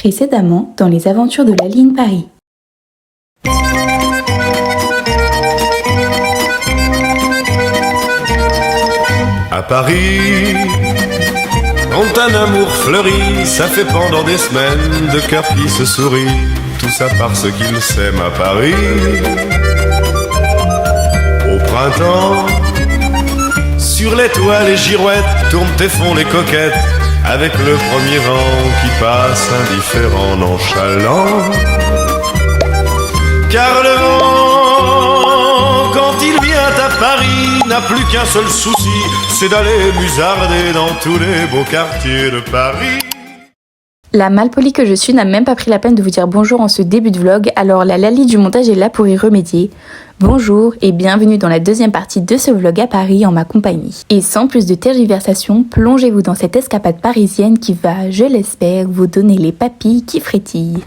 Précédemment, dans les aventures de Lali in Paris. À Paris, quand un amour fleurit, ça fait pendant des semaines de cœurs qui se sourient, tout ça parce qu'ils s'aiment à Paris. Au printemps, sur les toits les girouettes tournent et font les coquettes, avec le premier vent qui passe indifférent, nonchalant. Car le vent, quand il vient à Paris, n'a plus qu'un seul souci, c'est d'aller musarder dans tous les beaux quartiers de Paris. La malpolie que je suis n'a même pas pris la peine de vous dire bonjour en ce début de vlog, alors la Lali du montage est là pour y remédier. Bonjour et bienvenue dans la deuxième partie de ce vlog à Paris en ma compagnie. Et sans plus de tergiversation, plongez-vous dans cette escapade parisienne qui va, je l'espère, vous donner les papilles qui frétillent.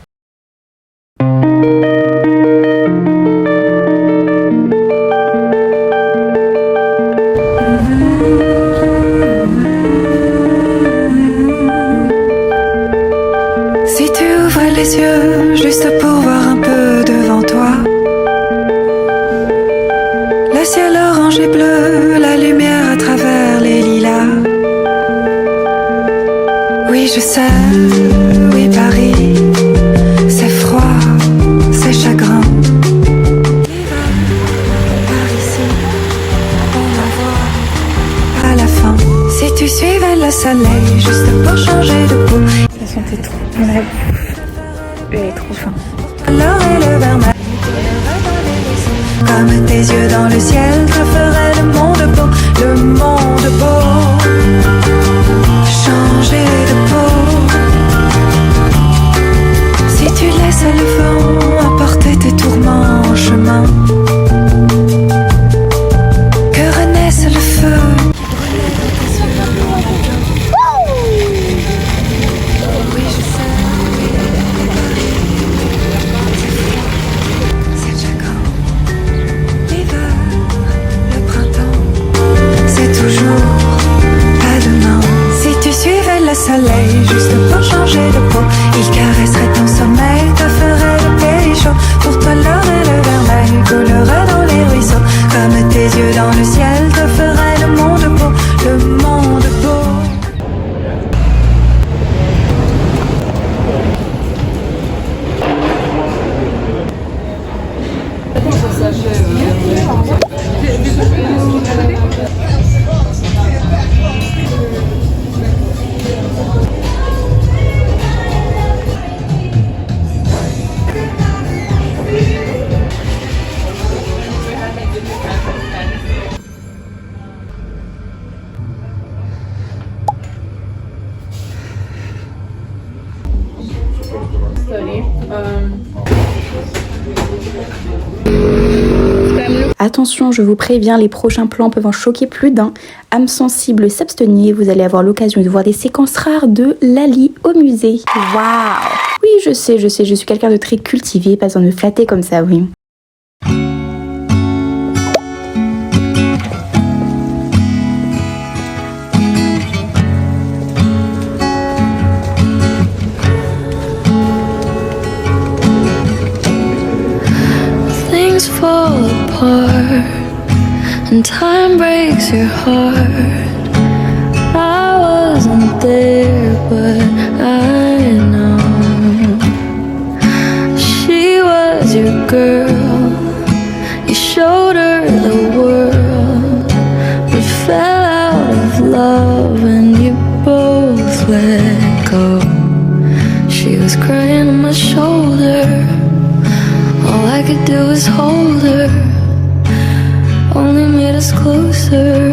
Si tu ouvres les yeux juste pour voir un peu devant toi, le ciel orange et bleu, la lumière à travers les lilas. Oui, je sais, oui, Paris, c'est froid, c'est chagrin. Par ici, on va voir à la fin. Si tu suivais le soleil juste pour changer de peau. Ça sentait trop bon la bouffe. Elle est trop faim. L'or et le vermeil, comme tes yeux dans le ciel, te ferait le monde beau, le monde beau. Changer de peau. Si tu laisses le vent emporter tes tourments en chemin, que renaisse le feu. Oui, je sais. C'est le chagrin. L'hiver, le printemps, c'est toujours pas demain. Si tu suivais le soleil juste pour changer de peau, il caresserait ton sommeil, te ferait le pays chaud. Pour toi l'or et le vermeil coulerait dans les ruisseaux, comme tes yeux dans le ciel, te ferait le monde beau, le monde beau. Attention, je vous préviens, les prochains plans peuvent en choquer plus d'un. Âme sensible, s'abstenir, vous allez avoir l'occasion de voir des séquences rares de Lali au musée. Waouh! Oui, je sais, je suis quelqu'un de très cultivé, pas besoin de me flatter comme ça, oui. Things fall apart and time breaks your heart. I wasn't there, but I know she was your girl. You showed her the world, but fell out of love and you both let go. She was crying on my shoulder. All I could do was hold her, only made us closer.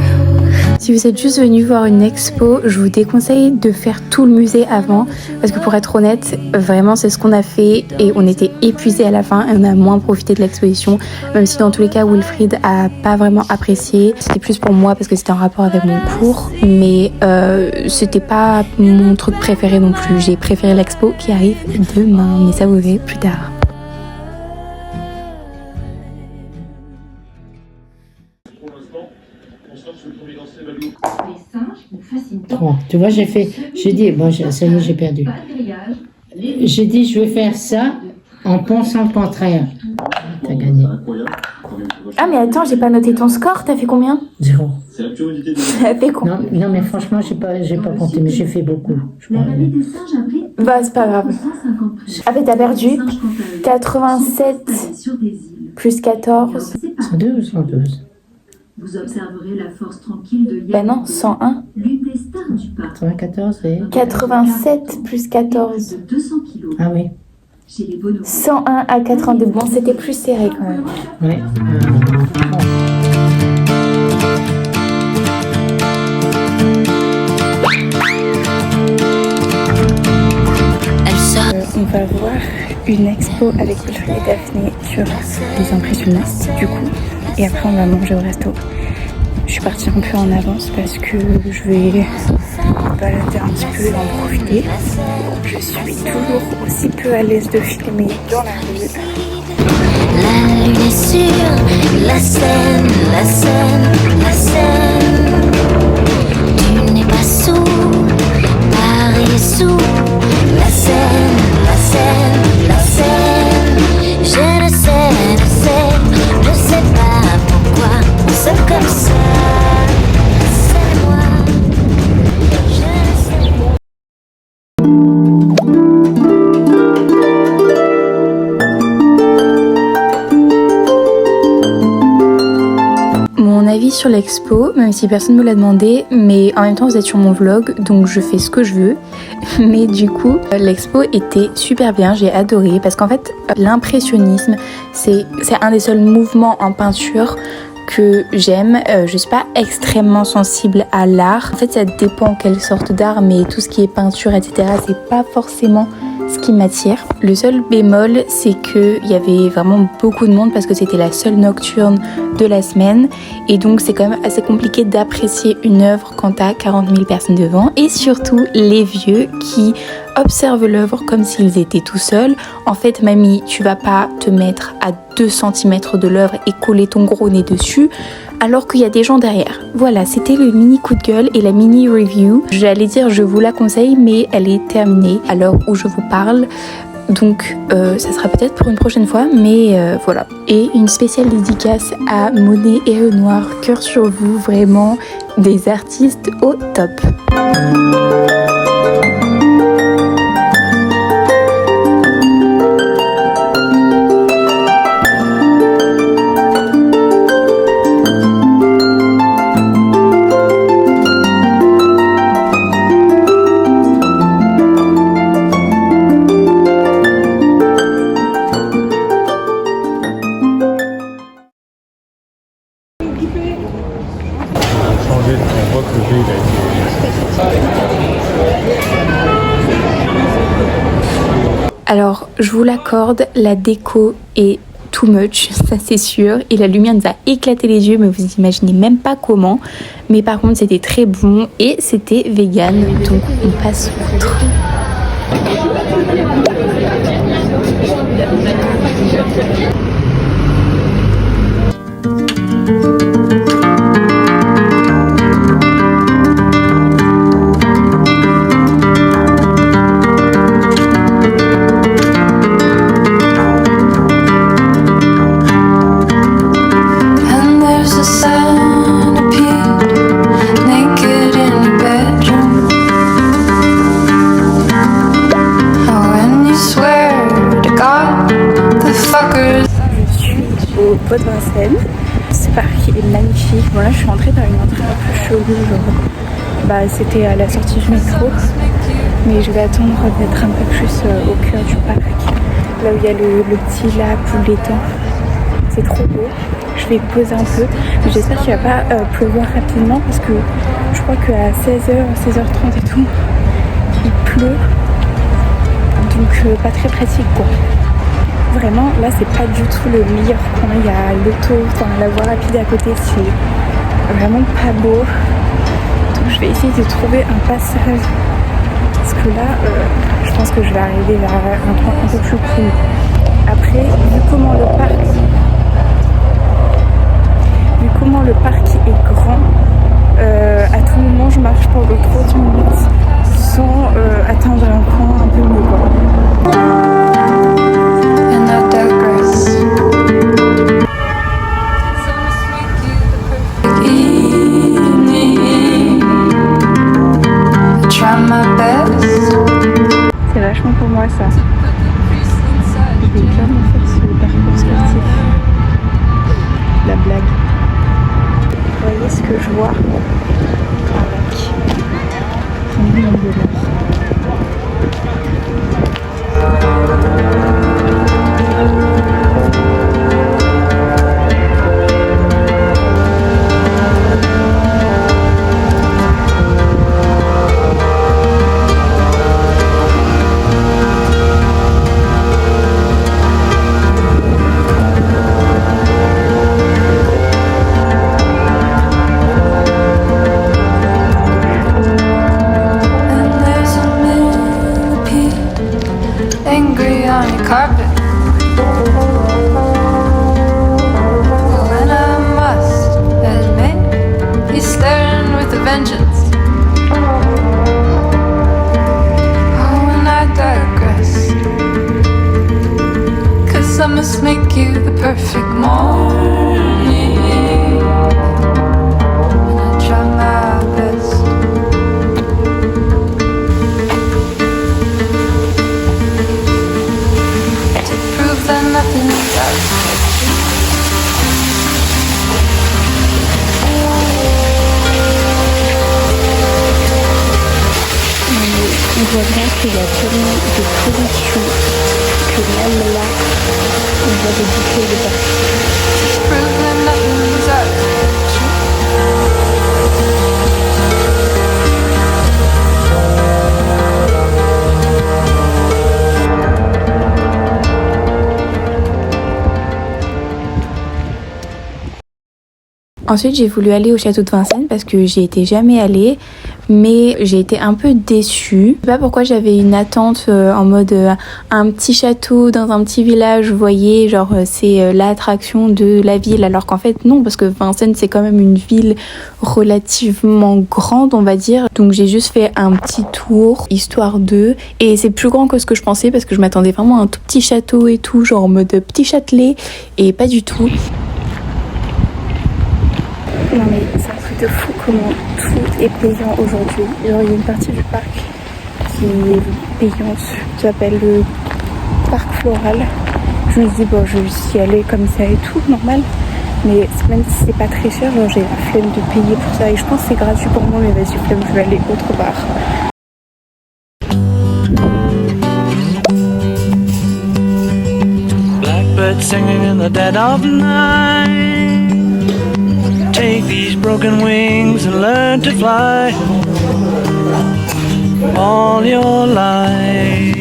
Si vous êtes juste venu voir une expo, je vous déconseille de faire tout le musée avant, parce que pour être honnête, vraiment c'est ce qu'on a fait et on était épuisés à la fin et on a moins profité de l'exposition, même si dans tous les cas Wilfried a pas vraiment apprécié. C'était plus pour moi parce que c'était en rapport avec mon cours, mais c'était pas mon truc préféré non plus. J'ai préféré l'expo qui arrive demain, mais ça vous verrez plus tard. Bon, tu vois, j'ai dit, bon, ça y est, j'ai perdu. J'ai dit je vais faire ça en pensant le contraire. T'as gagné. Ah mais attends, j'ai pas noté ton score, t'as fait combien? 0. T'as fait combien? Non mais franchement j'ai pas compté, mais j'ai fait beaucoup. Bah c'est pas grave. Ah mais t'as perdu 87 plus 14. 102 ou 112? Vous observerez la force tranquille de Yann. Bah non, 101. L'une des stars du parc. 94 et... 87 plus 14. De 200 kilos. Ah oui. Chez les bonhommes. 101 à 82. Bon, c'était plus serré quand même. Ouais. On va voir une expo avec Audrey et Daphné sur les impressionnistes du coup. Et après on va manger au resto. Je suis partie un peu en avance parce que je vais me balader un petit peu et en profiter. Je suis toujours aussi peu à l'aise de filmer dans la rue. La lune est sur la scène, la scène, la scène. Tu n'es pas sous, Paris est sous la scène, la scène, la scène. Je ne sais pas pourquoi c'est comme ça. C'est moi, je ne sais pas. Mon avis sur l'expo, même si personne ne me l'a demandé, mais en même temps vous êtes sur mon vlog, donc je fais ce que je veux. Mais du coup, l'expo était super bien, j'ai adoré, parce qu'en fait, l'impressionnisme, c'est un des seuls mouvements en peinture que j'aime. Je suis pas extrêmement sensible à l'art. En fait, ça dépend quelle sorte d'art, mais tout ce qui est peinture, etc., c'est pas forcément ce qui m'attire. Le seul bémol, c'est qu'il y avait vraiment beaucoup de monde parce que c'était la seule nocturne de la semaine et donc c'est quand même assez compliqué d'apprécier une œuvre quand t'as 40 000 personnes devant et surtout les vieux qui observent l'œuvre comme s'ils étaient tout seuls. En fait, mamie, tu vas pas te mettre à 2 cm de l'œuvre et coller ton gros nez dessus alors qu'il y a des gens derrière. Voilà, c'était le mini coup de gueule et la mini review. J'allais dire je vous la conseille, mais elle est terminée à l'heure où je vous parle. Donc ça sera peut-être pour une prochaine fois, mais voilà. Et une spéciale dédicace à Monet et Renoir, cœur sur vous, vraiment des artistes au top. Alors, je vous l'accorde, la déco est too much, ça c'est sûr. Et la lumière nous a éclaté les yeux, mais vous imaginez même pas comment. Mais par contre, c'était très bon et c'était vegan. Donc, on passe outre. Bois de Vincennes. Ce parc est magnifique. Bon là je suis entrée dans une entrée un peu chelou, genre c'était à la sortie du métro, mais je vais attendre d'être un peu plus au cœur du parc, là où il y a le petit lac ou l'étang. C'est trop beau. Je vais poser un peu, mais j'espère qu'il va pas pleuvoir rapidement parce que je crois qu'à 16h, 16h30 et tout, il pleut, donc pas très pratique quoi. Vraiment, là, c'est pas du tout le meilleur coin. Il y a l'auto, la voie rapide à côté, c'est vraiment pas beau. Donc, je vais essayer de trouver un passage. Parce que là, je pense que je vais arriver vers un coin un peu plus cool. Après, vu comment le parc est grand, à tout moment, je marche pendant 30 minutes sans atteindre un point un peu mieux quoi. And I digress. I try my best. C'est vachement pour moi ça. Je vais jamais faire ce parcours sportif. La blague. Vous voyez ce que je vois? Carpet. When I must admit, he's staring with a vengeance. Oh, and I digress. 'Cause I must make you the perfect morning. And I try my best. Nothing does. On voit bien qu'il y a tellement de pollution que même là, on voit des bouteilles de partout. Prove that nothing does. Ensuite, j'ai voulu aller au château de Vincennes parce que j'y étais jamais allée, mais j'ai été un peu déçue. Je sais pas pourquoi j'avais une attente en mode un petit château dans un petit village, vous voyez, genre c'est l'attraction de la ville, alors qu'en fait non, parce que Vincennes c'est quand même une ville relativement grande, on va dire. Donc j'ai juste fait un petit tour, histoire de, et c'est plus grand que ce que je pensais parce que je m'attendais vraiment à un tout petit château et tout, genre en mode petit Châtelet, et pas du tout. Non mais c'est un truc de fou comment tout est payant aujourd'hui. Genre il y a une partie du parc qui est payante, qui s'appelle le parc floral. Je me dis bon je vais y aller comme ça et tout, normal. Mais même si c'est pas très cher, genre j'ai la flemme de payer pour ça. Et je pense que c'est gratuit pour moi, mais vas-y flemme, je vais aller autre part. Blackbird singing in the dead of night. Take these broken wings and learn to fly all your life.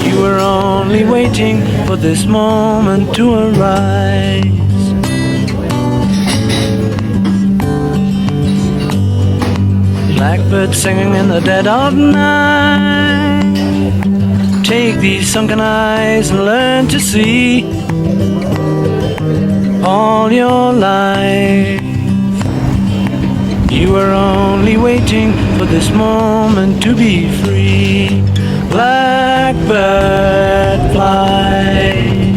You were only waiting for this moment to arise. Blackbird singing in the dead of night. Take these sunken eyes and learn to see all your life. You were only waiting for this moment to be free. Blackbird fly,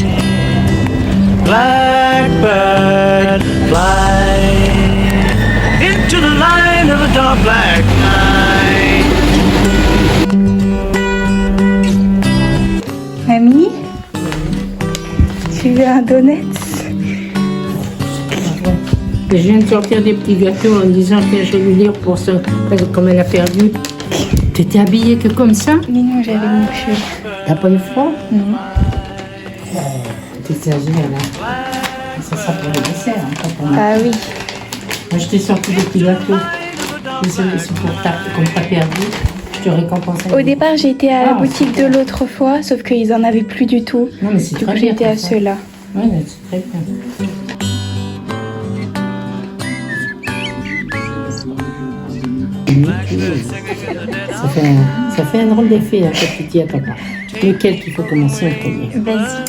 blackbird fly into the light of a dark black night. Mamie, tu veux un donut? Je viens de sortir des petits gâteaux en disant que je vais lui dire pour ça, parce que comme elle a perdu. T'étais habillée que comme ça? Mais non, j'avais mon cheveu. T'as pas eu froid? Non. T'exagères là. C'est ça pour le dessert, hein, pas pour moi. Ah oui. Moi je t'ai sorti des petits gâteaux. C'est pour ta, comme t'as perdu, je te récompense. Au départ, j'ai été à la boutique de l'autre fois, sauf qu'ils en avaient plus du tout. Non, mais c'est du très coup, bien. j'étais à ceux-là. Ouais, c'est très bien. Ça fait un drôle d'effet hein, quand tu dis à papa. Lequel qu'il faut commencer en premier? Vas-y.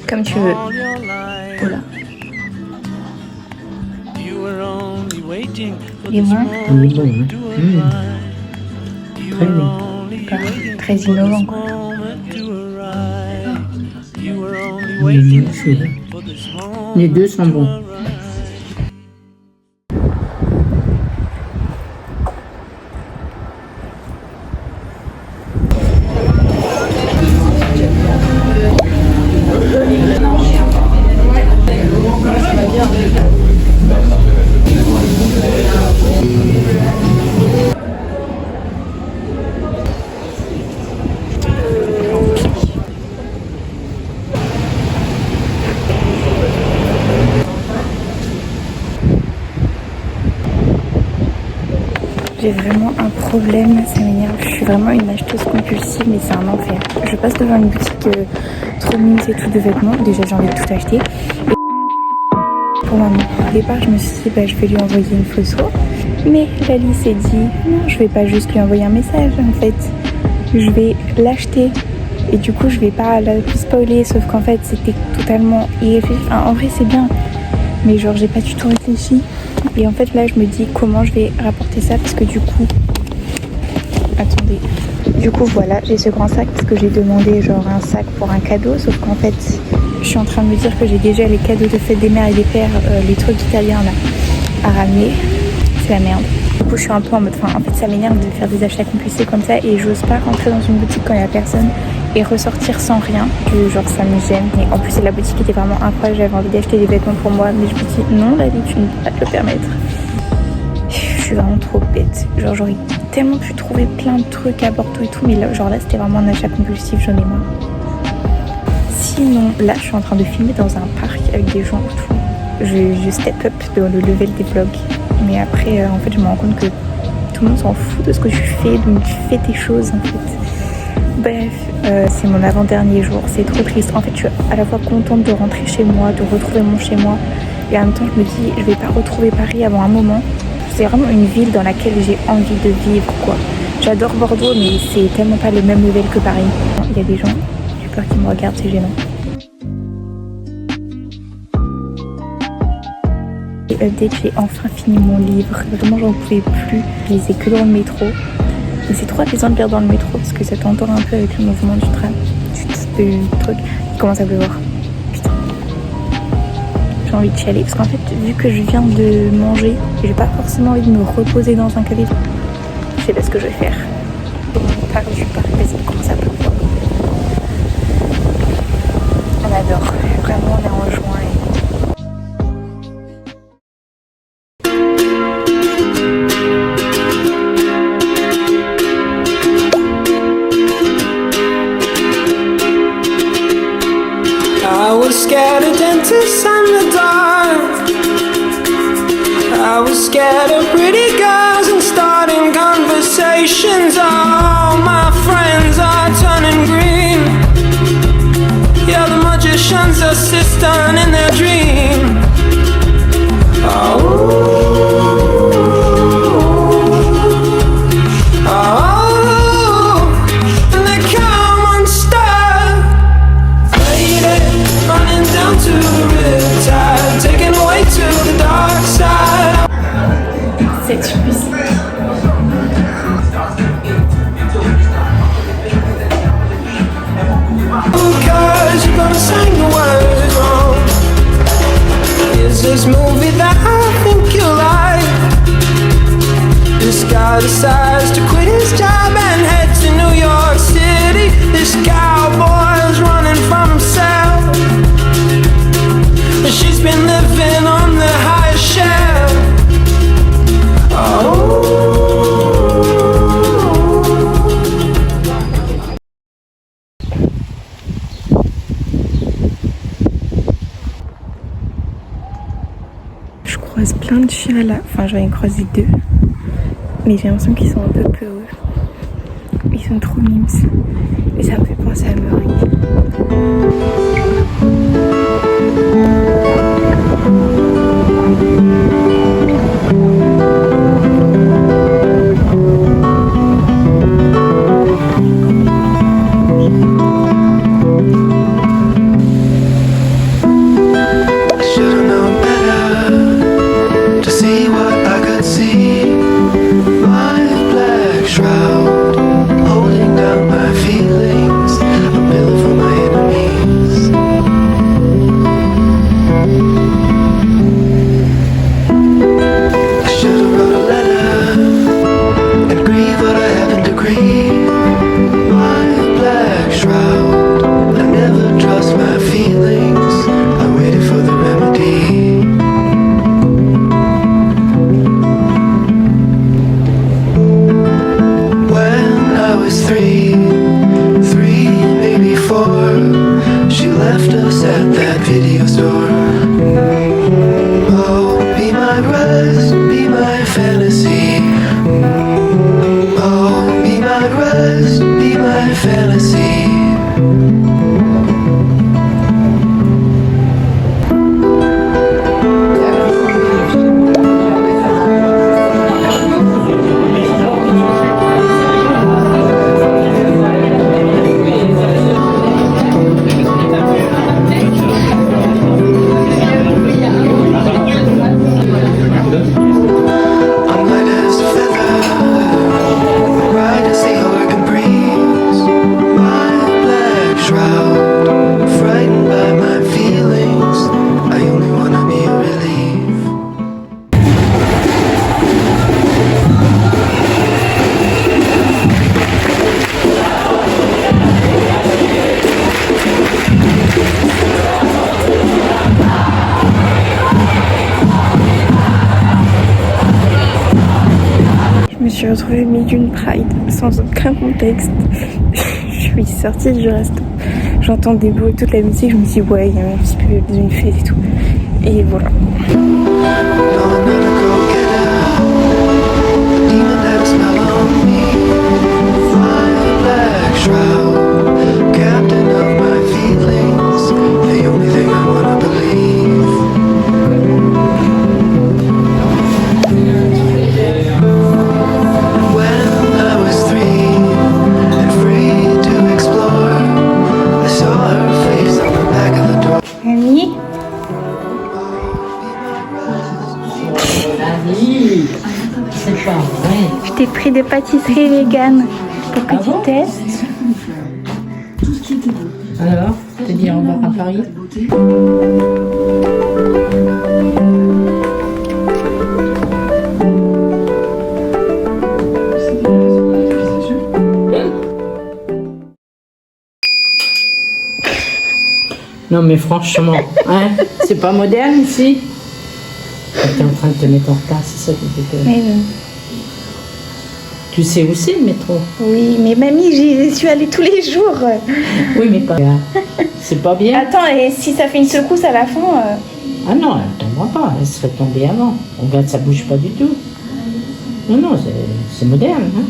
Comme tu veux. Voilà. Il est bon. Il est bon, hein. Très bon. D'accord. Très innovant, quoi. C'est bon. Les deux sont bons. J'ai vraiment un problème, ça m'énerve. Je suis vraiment une acheteuse compulsive, mais c'est un enfer. Je passe devant une boutique trop mimes et tout de vêtements. Déjà, j'ai envie de tout acheter. Et pour moi, au départ, je me suis dit, je vais lui envoyer une photo. Mais Lali s'est dit, non, je vais pas juste lui envoyer un message. En fait, je vais l'acheter. Et du coup, je vais pas la spoiler. Sauf qu'en fait, c'était totalement irréfléchi. Enfin, en vrai, c'est bien. Mais genre, j'ai pas du tout réfléchi. Et en fait là je me dis comment je vais rapporter ça parce que du coup, attendez, du coup voilà, j'ai ce grand sac parce que j'ai demandé genre un sac pour un cadeau, sauf qu'en fait je suis en train de me dire que j'ai déjà les cadeaux de fête des mères et des pères, les trucs italiens là à ramener. C'est la merde. Du coup je suis un peu en mode, en fait ça m'énerve de faire des achats compulsifs comme ça et j'ose pas rentrer dans une boutique quand il y a personne et ressortir sans rien, genre ça me gêne. Et en plus la boutique était vraiment incroyable, j'avais envie d'acheter des vêtements pour moi mais je me dis non Lali, tu ne peux pas te le permettre. Je suis vraiment trop bête, genre j'aurais tellement pu trouver plein de trucs à Bordeaux et tout, mais là, genre là c'était vraiment un achat compulsif, j'en ai marre. Sinon là je suis en train de filmer dans un parc avec des gens et tout, je step up dans le level des vlogs, mais après en fait je me rends compte que tout le monde s'en fout de ce que je fais, donc je fais des choses en fait. Bref, c'est mon avant-dernier jour, c'est trop triste. En fait, je suis à la fois contente de rentrer chez moi, de retrouver mon chez moi. Et en même temps, je me dis, je vais pas retrouver Paris avant un moment. C'est vraiment une ville dans laquelle j'ai envie de vivre, quoi. J'adore Bordeaux, mais c'est tellement pas le même level que Paris. Il y a des gens, j'ai peur qu'ils me regardent, c'est gênant. Et update, j'ai enfin fini mon livre. Vraiment, j'en pouvais plus. Je lisais que dans le métro. Mais c'est trop apaisant de lire dans le métro parce que ça t'entend un peu avec le mouvement du tram. Du truc. Il commence à pleuvoir. Putain. J'ai envie de chialer parce qu'en fait, vu que je viens de manger, j'ai pas forcément envie de me reposer dans un café. Je sais pas ce que je vais faire. On part du parc, vas-y, il commence à pleuvoir. On adore. Vraiment, on est en juin. Scared of dentists and the dark. I was scared of pretty girls and starting conversations. All my friends are turning green. Yeah, the magician's assistant in their dream. Cette musique. Because you're gonna sing the words wrong. Is this movie that I think you like? This guy decides to quit his job and head to New York City. This cowboy's running from himself. She's been living on the highest shelf. Je croise plein de chiens là, enfin j'en ai croisé 2, mais j'ai l'impression qu'ils sont un peu peureux. Ils sont trop mimes et ça me fait penser à Murray. just be my fantasy. Je me suis retrouvée au milieu d'une Pride sans aucun contexte. Je suis sortie du resto, j'entends des bruits, toute la musique, je me dis ouais, il y a un petit peu d'une fête et tout. Et voilà. C'est pas vrai. Je t'ai pris des pâtisseries véganes pour que tu testes. Alors, te dire au revoir à Paris. Non mais franchement, hein, c'est pas moderne ici. T'es en train de te mettre en retard, c'est ça qui te fait. Mais Tu sais où c'est le métro? oui, mais mamie, j'y suis allée tous les jours. Oui, mais pas. C'est pas bien. Attends, et si ça fait une secousse à la fin Ah non, elle tombera pas, elle serait tombée avant. Regarde, ça bouge pas du tout. Non, non, c'est moderne. Hein.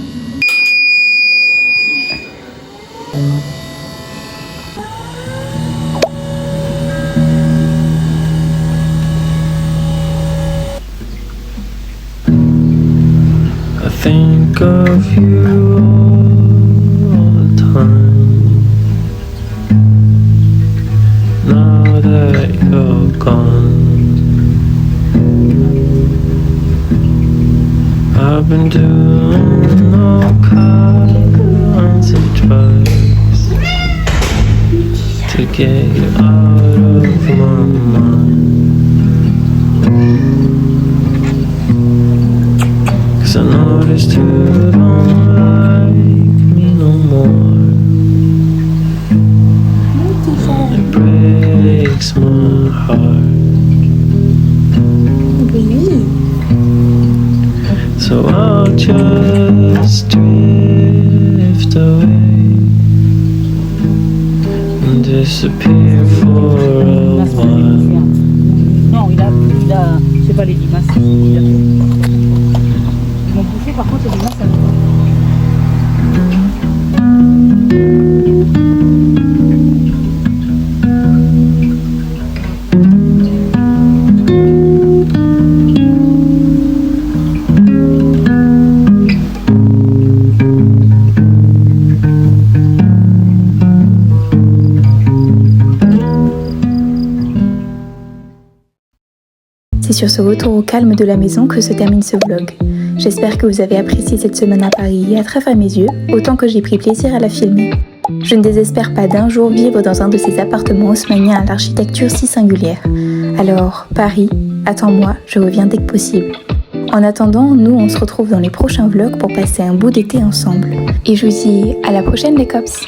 I think of you all the time. Now that you're gone, I've been doing all kinds of drugs to get you out of my mind. 'Cause I noticed you don't like me no more. It breaks my heart. So I'll just drift away and disappear for a while. Non, il a c'est pas les limaces. Mon bouffé, par contre, les limaces, ça C'est sur ce retour au calme de la maison que se termine ce vlog. J'espère que vous avez apprécié cette semaine à Paris et à travers mes yeux, autant que j'ai pris plaisir à la filmer. Je ne désespère pas d'un jour vivre dans un de ces appartements haussmanniens à l'architecture si singulière. Alors, Paris, attends-moi, je reviens dès que possible. En attendant, nous on se retrouve dans les prochains vlogs pour passer un bout d'été ensemble. Et je vous dis à la prochaine les cops!